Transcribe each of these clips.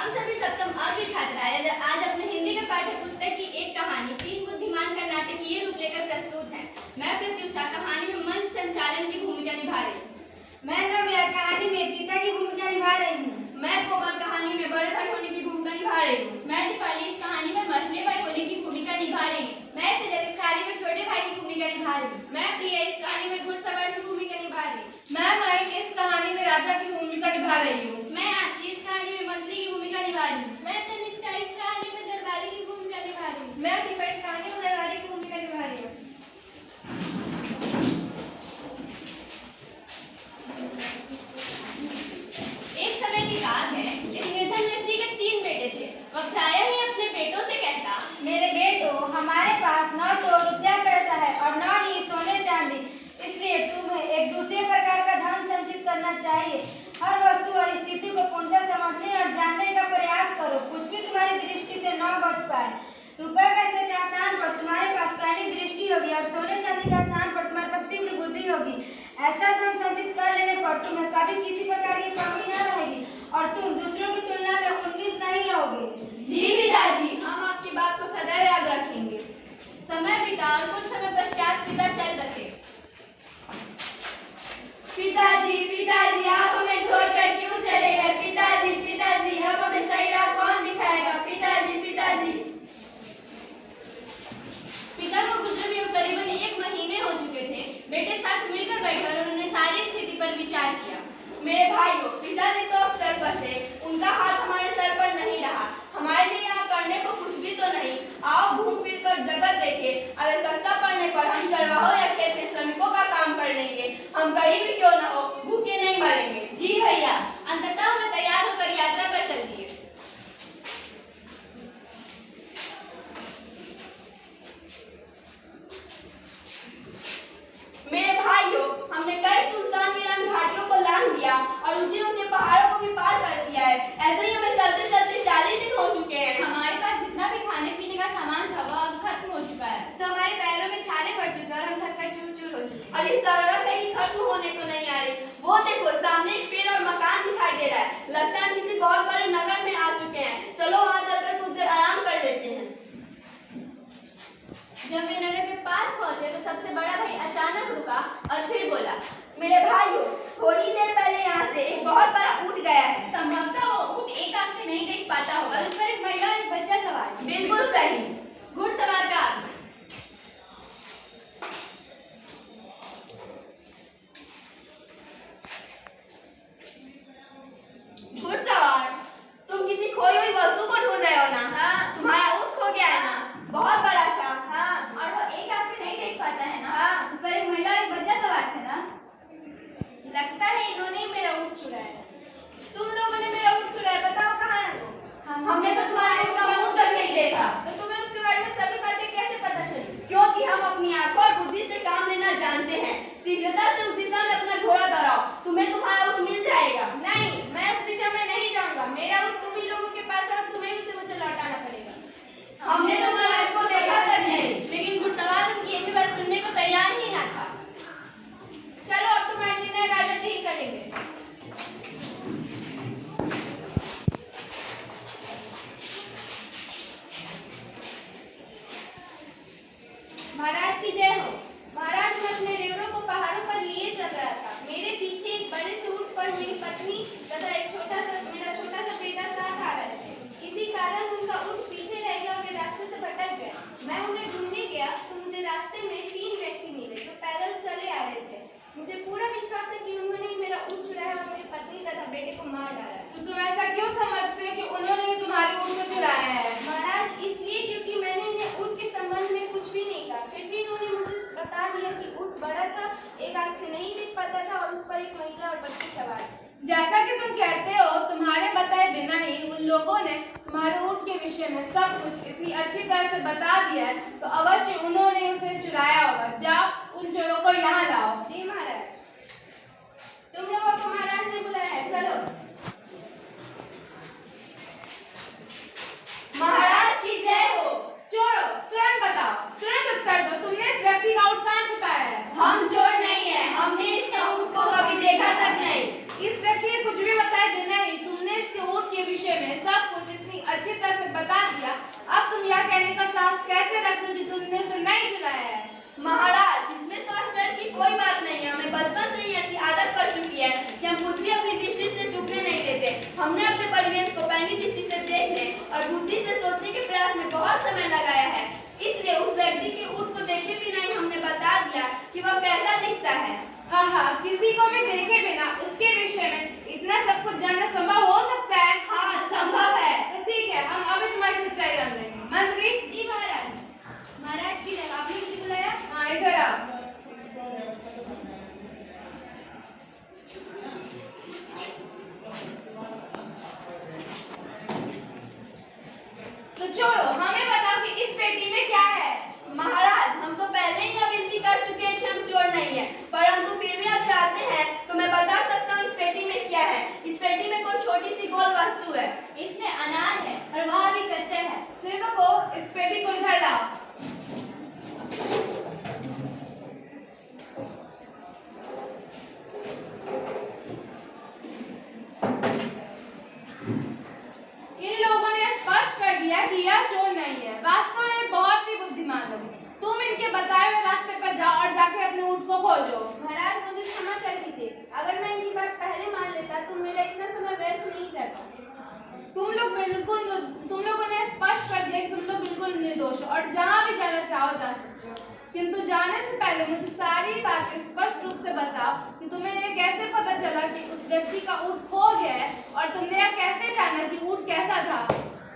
हम सभी सप्तम अ के छात्र आज अपने हिंदी के पाठ्य पुस्तक की एक कहानी तीन बुद्धिमान का नाटकीय रूप लेकर प्रस्तुत है। मैं प्रत्युषा कहानी में मंच संचालन की भूमिका निभा रही हूँ। मैं नव्या कहानी में पिता की भूमिका निभा रही हूँ। मैं कोमल कहानी में बड़े भाई होने की भूमिका निभा रही हूँ। मैं दीपाली इस कहानी में मझले भाई होने की भूमिका निभा रही हूँ। मैं सजल इस कहानी में छोटे भाई की भूमिका निभा रही हूँ। मैं प्रिया इस कहानी में घुड़सवार की भूमिका निभा रही हूँ। मैं महेश इस कहानी में राजा की भूमिका निभा रही हूँ। मैं आशी इस कहानी में मंत्री की भूमिका निभा रही हूँ। मैं तनिष्का इस कहानी में दरबारी की भूमिका निभा रही हूँ। मैं दीपा इस कहानी में दरबारी की भूमिका निभा रही हूँ। एक समय की बात है, एक निर्धन व्यक्ति के 3 बेटे थे। वह प्रायः ही अपने बेटों से कहता, मेरे बेटो, हमारे पास न तो रुपया पैसा है और न ही सोने चांदी, इसलिए तुम्हें एक दूसरे प्रकार का धन संचित करना चाहिए। हर वस्तु और स्थिति को पूर्णतः समझने और जानने का प्रयास करो, कुछ भी तुम्हारी दृष्टि से न बच पाए। रुपये पैसे के स्थान पर तुम्हारे पास पैनी दृष्टि होगी और सोने चांदी का स्थान पर तुम्हारे पास तीव्र बुद्धि होगी। ऐसा धन संचित कर लेने पर तुम्हें कभी किसी प्रकार की कमी न रहेगी और तुम दूसरों की तुलना में 19 नहीं रहोगे। जी पिताजी, हम आपकी बात को सदैव याद रखेंगे। समय बीता और कुछ समय पश्चात पिता चल बसे। पिताजी, आप हमें छोड़कर क्यों चले गए? पिताजी, अब हमें सही राह कौन दिखाएगा? पिताजी। पिता को गुजरे हुए करीबन 1 महीने हो चुके थे। बेटे साथ मिलकर बैठे और उन्होंने सारी स्थिति पर विचार किया। मेरे भाइयों, पिताजी तो अब चल बसे, उनका हाथ हमारे सर पर नहीं रहा। हमारे लिए यहाँ करने को कुछ भी तो नहीं। आओ घूम फिर कर जगत देखें। आवश्यकता पड़ने पर हम चरवाहों या खेत में श्रमिकों का काम कर लेंगे। हम गरीब ही क्यों न हो, भूखे नहीं मरेंगे। जी भैया, अंततः वह तैयार होकर यात्रा पर चल दिए। मेरे भाइयों, हमने कई सुनसान वीरान घाटियों को लांघ दिया और ऊंचे पहाड़ों को भी पार कर दिया है। ऐसे ही हमें चलते चलते 40 दिन हो चुके हैं। हमारे पास जितना भी खाने पीने का सामान था वह अब खत्म हो चुका है। तो हमारे पैरों में छाले पड़ चुके और हम थक कर चूर हो चुके। और इस सड़क कहीं खत्म होने को नहीं आ रही। वो देखो, सामने एक पेड़ और मकान दिखाई दे रहा है। लगता है किसी बहुत बड़े नगर में आ चुके हैं। चलो वहाँ चलकर कुछ देर आराम कर लेते हैं। जब वे नगर के पास पहुंचे तो सबसे बड़ा भाई अचानक रुका और फिर बोला, मेरे भाइयों, थोड़ी देर पहले यहाँ से एक बहुत बड़ा ऊँट गया है। संभवतः वो ऊँट एक आंख से नहीं देख पाता होगा और उस पर एक महिला और एक बच्चा सवार। बिल्कुल सही। घुड़सवार का आगमन। घुड़सवार, तुम किसी खोई हुई वस्तु को ढूंढ रहे हो ना? हाँ। तुम्हारा ऊँट खो गया है ना? बहुत बड़ा सा। हाँ, और वो एक आंख से नहीं देख पाता है ना? हाँ। उस पर एक महिला और एक बच्चा सवार थे ना? लगता है इन्होंने ही मेरा ऊँट चुराया। तुम लोगों ने मेरा ऊँट चुराया, बताओ कहाँ है वो? हमने तो तुम्हारे ऊँट का मुंह तक नहीं देखा। तो तुम्हें उसके बारे में सभी बातें कैसे पता चली? क्योंकि हम अपनी आंखों और बुद्धि से काम लेना जानते हैं। शीघ्रता से उस दिशा में अपना घोड़ा दौड़ाओ, तुम्हें तुम्हारा ऊँट मिल जाएगा। नहीं, मैं उस दिशा में नहीं जाऊंगा। मेरा ऊँट तुम ही लोगों के पास है और तुम्हें उसे मुझे लौटाना पड़ेगा। हमने तुम्हारे ऊँट को देखा तक नहीं। लेकिन घुड़सवार उनकी एक भी बात सुनने को तैयार ही ना था। चलो अब तुम्हारा निर्णय राजा जी ही करेंगे। महाराज की जय हो। महाराज, मैं अपने रेवड़ों को पहाड़ों पर लिए चल रहा था। मेरे पीछे एक बड़े से ऊँट पर मेरी पत्नी तथा मेरा छोटा सा बेटा साथ आ रहे थे। किसी कारण उनका ऊँट पीछे रह गया और वे रास्ते से भटक गए। मैं उन्हें ढूंढने गया तो मुझे रास्ते में 3 व्यक्ति मिले जो पैदल चले आ रहे थे। मुझे पूरा विश्वास है कि उन्होंने मेरा ऊँट चुराया और मेरी पत्नी तथा बेटे को मार डाला। तो तुम ऐसा क्यों समझते हो कि उन्होंने भी तुम्हारे ऊँट को चुराया है? महाराज, इसलिए क्योंकि मैंने इन्हें ऊँट के संबंध में कुछ भी नहीं कहा। फिर भी इन्होंने मुझे बता दिया कि ऊँट बड़ा था, एक आंख से नहीं देख पाता था और उस पर एक महिला और बच्चे सवार थे। जैसा कि तुम कहते हो, तुम्हारे बताए बिना ही उन लोगों ने तुम्हारे ऊँट के विषय में सब कुछ इतनी अच्छी तरह से बता दिया है, तो अवश्य उन्होंने उसे चुराया होगा। जाओ उन चोरों को यहाँ लाओ। जी महाराज। तुम लोगों को महाराज ने बुलाया है, चलो। महाराज की जय हो। चोरों, तुरंत बताओ, तुरंत उत्तर दो, तुमने इस व्यक्ति का ऊँट कहाँ छिपाया है? हम चोर नहीं है, हमने इसके ऊँट को कभी देखा तक नहीं। इस व्यक्ति ने कुछ भी बताए बिना ही तुमने इसके ऊँट के विषय विषय में सब कुछ इतनी अच्छी तरह से बता दिया, अब तुम यह कहने का साहस कैसे रखते हो कि तुमने उसे नहीं चुराया है? महाराज, इसमें तो आश्चर्य की कोई बात नहीं है। हमें बचपन से ही ऐसी आदत पड़ चुकी है कि हम कुछ भी अपनी दृष्टि से चूकने नहीं देते। हमने अपने परिवेश को पहली दृष्टि से देखने और बुद्धि से सोचने के प्रयास में बहुत समय लगाया है। इसलिए उस व्यक्ति की ऊँट को देखे भी नहीं हमने बता दिया कि वह कैसा दिखता है। हाँ, किसी को भी देखे बिना उसके विषय में इतना सब कुछ जानना संभव हो सकता है? हाँ, संभव है। तो ठीक है, हम अभी तुम्हारी सच्चाई जान लेंगे। मंत्री जी महाराज। महाराज की जगह आपने मुझे बुलाया? हाँ, इधर आओ। तो छोड़ो, हमें बताओ कि इस पेटी में क्या है? महाराज, हम तो पहले ही यह विनती कर चुके हैं कि हम चोर नहीं है, परंतु फिर भी आप चाहते हैं तो मैं बता सकता हूँ इस पेटी में क्या है। इस पेटी में कोई छोटी सी गोल वस्तु है। इसमें अनार है और वह अभी कच्चा है। सेवको, इस पेटी को इधर लाओ। इन लोगों ने स्पष्ट कर दिया कि यह चोर नहीं है। वास्तव में बहुत ही बुद्धिमान लोग हैं। तुम इनके बताए हुए रास्ते पर जाओ और जाके अपने ऊँट को खोजो। महाराज, मुझे क्षमा कर दीजिए। अगर मैं इनकी बात पहले मान लेता तो मेरा इतना समय व्यर्थ नहीं जाता। तुम लोगों ने स्पष्ट कर दिया कि तुम लोग बिल्कुल निर्दोष हो और जहाँ भी जाना चाहो जा सकते हो। किंतु जाने से पहले मुझे सारी बातें स्पष्ट रूप से बताओ कि तुम्हें यह कैसे पता चला कि उस व्यक्ति का ऊँट खो गया है और तुमने यह कैसे जाना कि ऊँट कैसा था?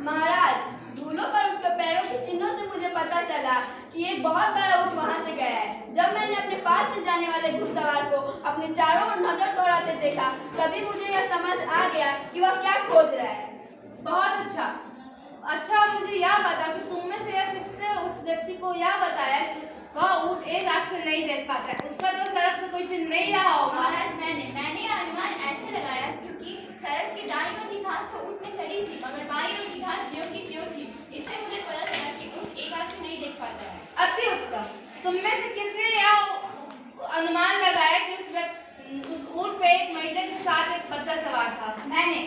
महाराज, धूलों पर उसके पैरों के चिन्हों से मुझे पता चला कि एक बहुत बड़ा ऊँट वहाँ से गया है। जब मैंने अपने पास से जाने वाले घुड़सवार को अपने चारों ओर नजर दौड़ाते देखा, तभी मुझे यह समझ आ गया कि वह क्या खोज रहा है। बहुत अच्छा, मुझे यह बताओ कि तुम में से किसने उस व्यक्ति को यह बताया कि वह ऊँट एक आंख से नहीं देख पाता है? उसका तो सड़क पर कोई चिन्ह नहीं रहा होगा। महाराज, मैंने यह अनुमान ऐसे लगाया क्योंकि सड़क के दाईं ओर की घास तो ऊँट में चली थी, मगर बाईं ओर की घास ज्यों की त्यों थी। इससे मुझे पता चला कि ऊँट एक आंख से नहीं देख पाता है। अति उत्तम। तुम में से किसने यह अनुमान लगाया कि उस ऊँट पे एक महिला के साथ एक बच्चा सवार था? मैंने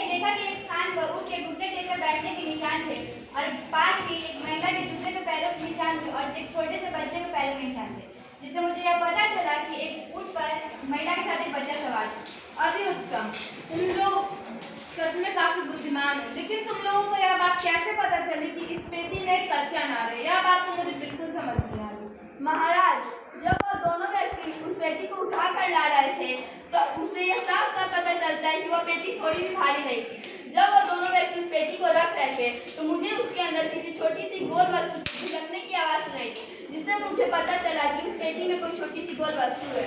देखा कि एक स्थान पर ऊँट के घुटने टेककर बैठने के निशान थे और पास ही एक महिला के जूते के पैरों के निशान थे और एक छोटे से बच्चे के पैरों के निशान थे, जिससे मुझे यह पता चला कि एक ऊँट पर महिला के साथ एक बच्चा सवार था। अति उत्तम। तुम लोग सच में काफी बुद्धिमान हो, लेकिन तुम लोगों को यह बात कैसे पता चली कि इस पेटी में एक कच्चा अनार है? यह बात तो मुझे बिल्कुल समझ नहीं आ रही। महाराज, जब वह दोनों व्यक्ति उस पेटी को उठा कर ला रहे थे तो उससे यह साफ साफ पता चलता है कि वह पेटी थोड़ी भी भारी नहीं थी। जब वह दोनों व्यक्ति उस पेटी को रख रहे थे तो मुझे उसके अंदर किसी छोटी सी गोल वस्तु झिलकने की आवाज सुनाई दी, जिससे मुझे पता चला कि उस पेटी में कोई छोटी सी गोल वस्तु है।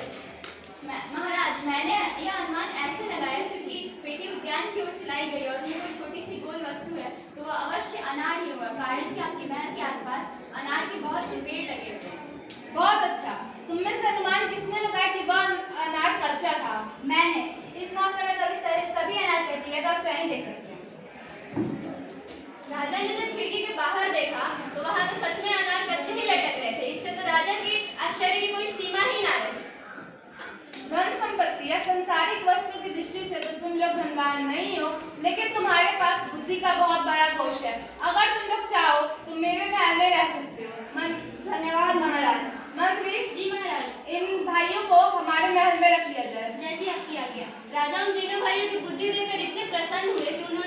महाराज, मैंने यह अनुमान ऐसे लगाया क्योंकि पेटी उद्यान की ओर से लाई गई और उसमें कोई छोटी सी गोल वस्तु है तो वह अवश्य अनार ही होगा, कारण कि आपके महल के आसपास अनार के बहुत से पेड़ लगे हुए हैं। बहुत अच्छा। तुम में से अनुमान किसने लगाया कि वह अनार कच्चा था? मैंने। इस मौसम में सभी अनार कच्चे हैं, तो आप स्वयं देख सकते हैं। राजा ने जब खिड़की के बाहर देखा तो वहां तो सच में अनार कच्चे ही लटक रहे थे। इससे तो राजा की आश्चर्य की कोई सीमा ही ना रही। धन संपत्ति या संसारिक वस्तु की दृष्टि से तो तुम लोग धनवान नहीं हो, लेकिन तुम्हारे पास बुद्धि का बहुत बड़ा कोश है। अगर तुम लोग चाहो तो मेरे महल में रह सकते हो। धन्यवाद महाराज। मंत्री जी महाराज। इन भाइयों को हमारे महल में रख लिया जाए। जैसी आपकी आज्ञा। राजा उन तीनों भाइयों की बुद्धि देखकर इतने प्रसन्न हुए कि उन्होंने